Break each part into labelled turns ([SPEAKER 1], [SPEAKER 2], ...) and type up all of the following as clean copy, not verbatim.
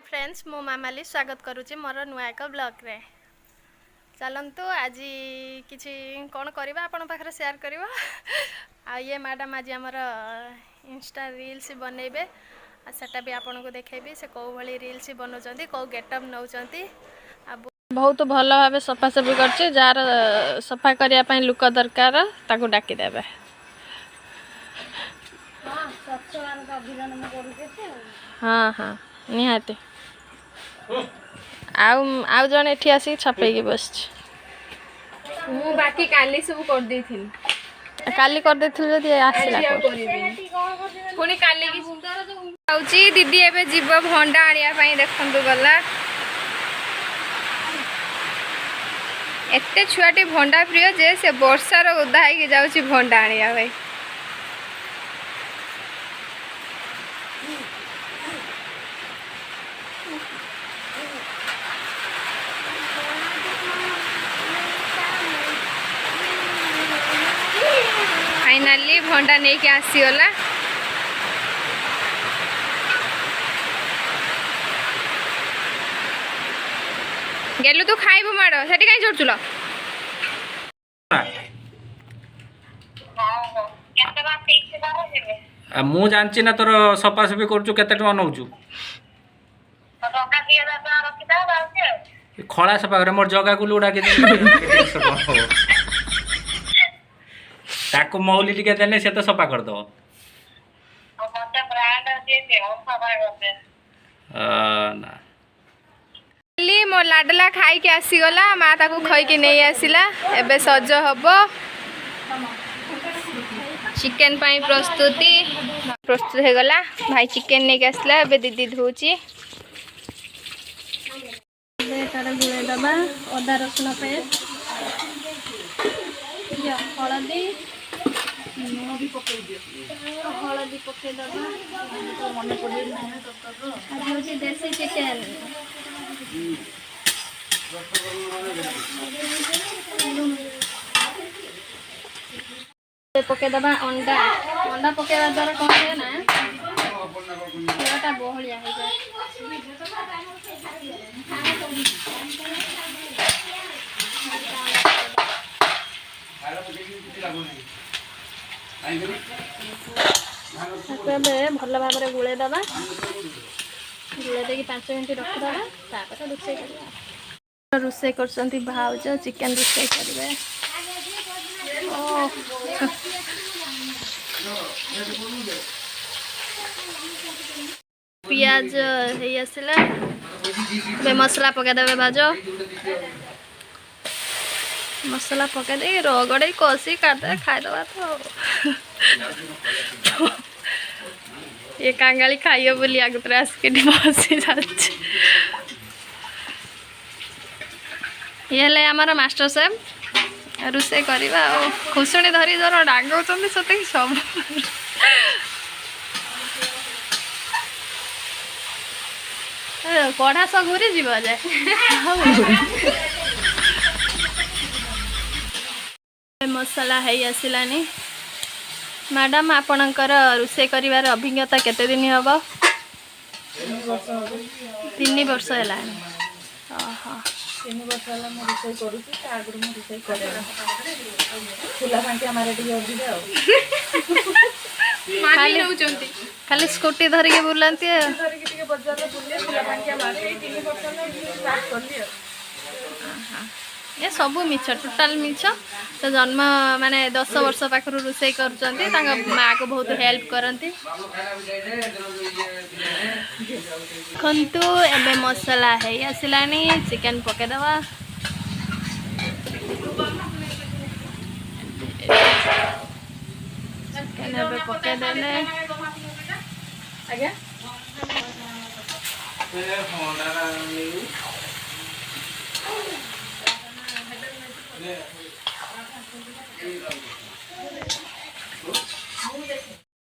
[SPEAKER 1] Friends मो मामाली स्वागत करुच्ची मोर नुआ एक ब्लॉग रे चलतु आज किसी कौन करवा आपण पाखे शेयर कर ये मैडम आज आमर इंस्टा रील्स बनइबे सेटा भी आपन को देखेबी से कौ भली रील्स बनाउछंती कौ गेटअप नउछंती बहुत भल भाव सफासफी कर जार सफा करने लुक दरकार ताकू डाकी देबे। हाँ हाँ निहाते आउ जन एठी आसी छपेकी बस
[SPEAKER 2] मु बाकी काली सब कर देई थी
[SPEAKER 1] काली कर देथिल जदी आसीला
[SPEAKER 2] पुनी काली की आउची दीदी एबे जीव भंडा आनिया पई देखंतु गला एते छुआटी भंडा प्रिय जे से वर्षार उदा है जाउची भंडा आनिया भाई फाइनाली भंडा नहीं के आसीगला गेलु तू खाइबु माड़ सेठी काई छोड़चुल
[SPEAKER 3] मु जानची ना तोर सफासफी करूँ केते टका नौचु खड़ा सफा करे मोर जगह को लुड़ा के ताको मौली टिके देने से तो सफा कर दो ना
[SPEAKER 2] मो लाडला खाई के आसीगला माँ ताकू खई के नहीं आसिला एबे सज हबो चिकन पाई प्रस्तुत हो गला भाई चिकन नहीं के आसला एबे दीदी धोची
[SPEAKER 1] गुड़े दबा अदा रसुण पेस्ट हलदी हलदी पकईदबा देसी चिकेन पकईदबा अंडा अंडा पकड़ा द्वारा कौन है ना पूरा बहलिया हो जाए भल भाव में गुड़े दबा गुड़े दे 5 मिनट रखीदा रोसे कर रोसे कर भाउज चिकेन रोसे करेंगे पियाज है आसला मसला पकईदे भाज मसला पकई दे रगड़े कषी काटदे खाईदबा तो ये कांगाली खाइए बोली आगुतरे आसिक बसी जाच्छे ये आमर मास्टर सेफ रोसे करवा खुशुणी धरी जर डांगौं सत सब कढ़ा सघुरी जीव जाए मसला है आसलानी मैडम आपणकर रोसे कर अभिज्ञता केते दिन हम 3 वर्ष है
[SPEAKER 4] 3 वर्ष है रोसे करुँच आगुरी मुझे फुला फांटी आम
[SPEAKER 1] खाली स्कूटी धरिके बुलांती
[SPEAKER 4] बजार बुले फुला फांटी मारे 3 वर्ष
[SPEAKER 1] ये सब मिछ टोटाल मिछ तो जन्म माने 10 वर्ष पाखर रोसे कर माँ को बहुत हेल्प करती खंतु एबे मसला है आसलानी चिकन पकईदबा चिकन एबे पकईदेले
[SPEAKER 4] आज्ञा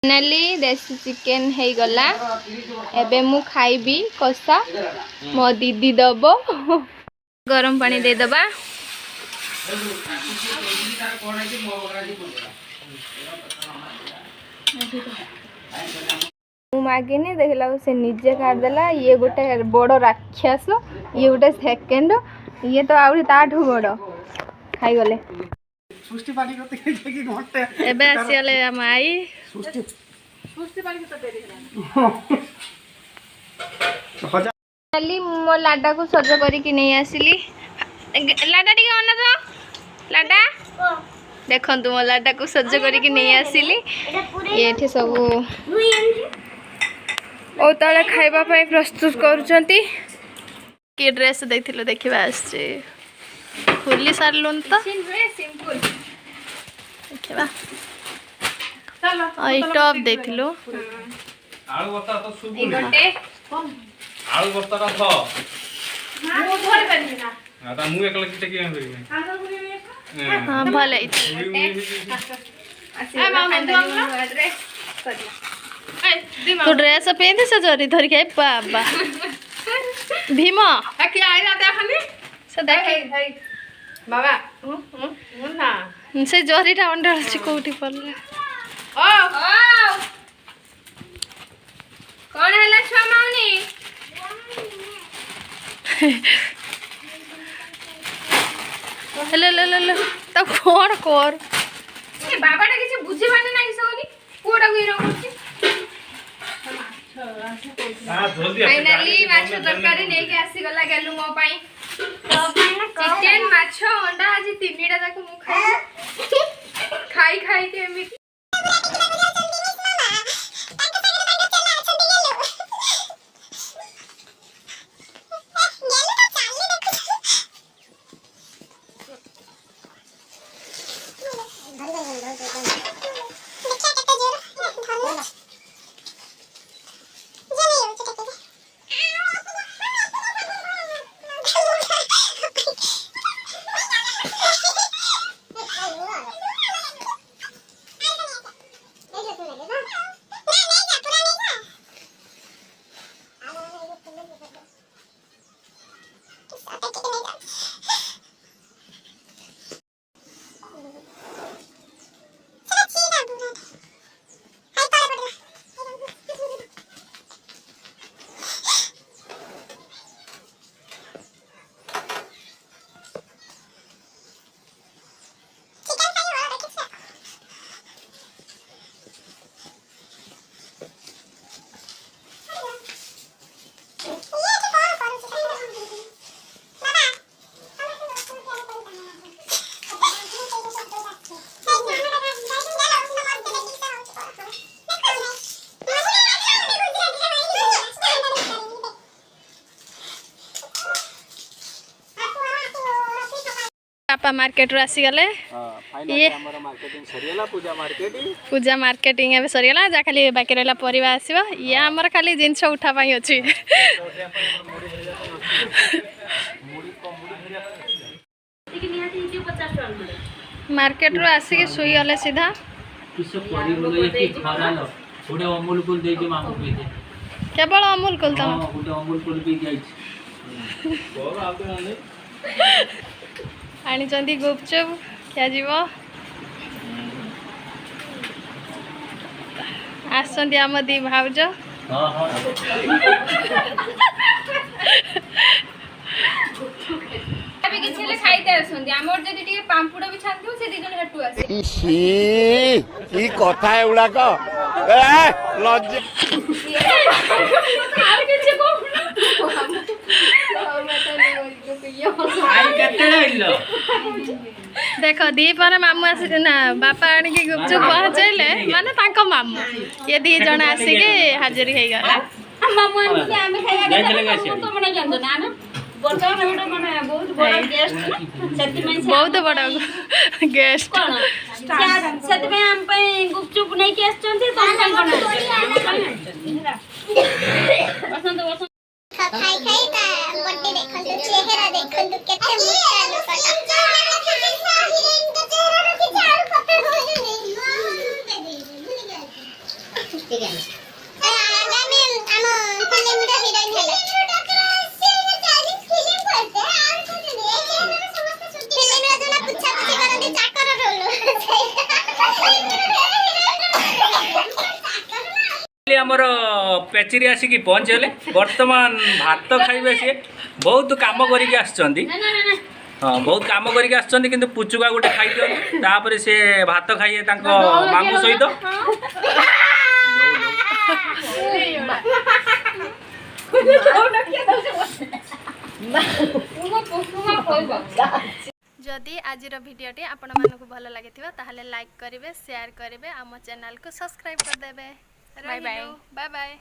[SPEAKER 2] फाइनाली देसी चिकेन हो गला एबे मु खाइबी कषा मो दीदी दब गरम पानी दे दबा मागिनी देखला से निजे काटदेला ये गोटे बड़ राक्षस ये गोटे सेकेंड ये तो आउरी ताठू बड़ खाईगले
[SPEAKER 5] सृष्टि पानी करते कि घंटे
[SPEAKER 1] एबे आसीले हम आई
[SPEAKER 2] चली मो लाडा को सज करके नहीं आसिली लाडा टिके अन तो लाडा देखंतु मो लाडा को सज करके नहीं आसिली ये सब ओ तले खाइबा पई प्रस्तुत करूचंती
[SPEAKER 1] कि ड्रेस देखिलो देखिबा आछे खुली सारलुन तो
[SPEAKER 2] सिंपल
[SPEAKER 1] देखिबा आई टॉप देखिलो
[SPEAKER 3] आलू बस्ता तो सुबु
[SPEAKER 2] गोटे
[SPEAKER 3] आलू बस्ता रा थ
[SPEAKER 2] मु धर परबी ना
[SPEAKER 3] आता मु एकला किते के करबे
[SPEAKER 1] हां भले तू ड्रेस पिंधि से जरी धरि के बाबा भीम से देख
[SPEAKER 2] बाबा ना
[SPEAKER 1] से जरीटा अंडा छी कोठी पड़ले
[SPEAKER 2] कौन है लक्ष्मा माउनी
[SPEAKER 1] ले ले ले ले तो कोन कर
[SPEAKER 2] ए बाबाटा किछ बुझी माने नाही सोनी कोडा गुइरो करछि
[SPEAKER 3] हां जल्दी
[SPEAKER 2] फाइनली माछ तरकारी नै के आसी गला गेलु मो पई चिकन माछ अंडा आज तीनटा जाक मु खाई खाई के एमि
[SPEAKER 1] पापा मार्केट रो आसी गले ये पूजा मार्केटिंग एबे सरियला जा खाली बाकी रहला परिवा आसीबा ये हमर खाली जिंस उठा पाई अछि मार्केट रो आसी के सुई गले सीधा
[SPEAKER 6] किसे पड़ी बोले कि खरा लो थोड़े अमूल कुल दे के मांगो पे दे
[SPEAKER 1] केवल अमूल कुल तम
[SPEAKER 6] हां गोटे अमूल कुल भी गई छी और आके आने
[SPEAKER 1] आनी चंदी गुपचुप क्या जीवो आसंदी आम दी भाउज
[SPEAKER 6] हां हां
[SPEAKER 2] अभी किछ ले खाइते आसंदी हमर जदी टिके पांपुडो भी छानथु से दिजन हटु आसे
[SPEAKER 5] इसी ई कथा एउला को ए लज
[SPEAKER 2] आर किछ को
[SPEAKER 6] आई कते लइलो
[SPEAKER 1] देख दी पर मामू आसी ना बापा आनी के गुपचुप पहुंचैले माने तांको मामू ये दी जण आसी के हाजिर हे गला
[SPEAKER 2] मामू आनी के आमे खाइया
[SPEAKER 6] चले गए
[SPEAKER 2] तो मने जानतो ना ना बर्तमान एटा मने बहुत बड़ा गेस्ट सेति में
[SPEAKER 1] बहुत बड़ा गेस्ट
[SPEAKER 2] कोन सेति में हम पे गुपचुप नै के आछंती तो हम कोन बसंत बसंत
[SPEAKER 7] खाई खाई ता बड्डे देखन तो चेहरा देखन तो केते मोटा लोकटा हिरोइन के चेहरा रो के झाड़ू पकड़ हो जे आगा में हम फिल्म रो हिरोइन हले
[SPEAKER 3] हमर पेचिरी आसिकी पहुँचले बर्तमान भात खाइबे सी बहुत काम करिके आछंती हाँ बहुत काम करिके आछंती किंतु पुचुका गोटे खाइ दियन तापर से भात खाइए तांको मामू सहित
[SPEAKER 1] जदि आज भिडियोटी आपण मानक भल लगी ताहले लाइक करेंगे शेयर करेंगे आम चैनल को सब्सक्राइब कर देबे। Bye bye bye bye.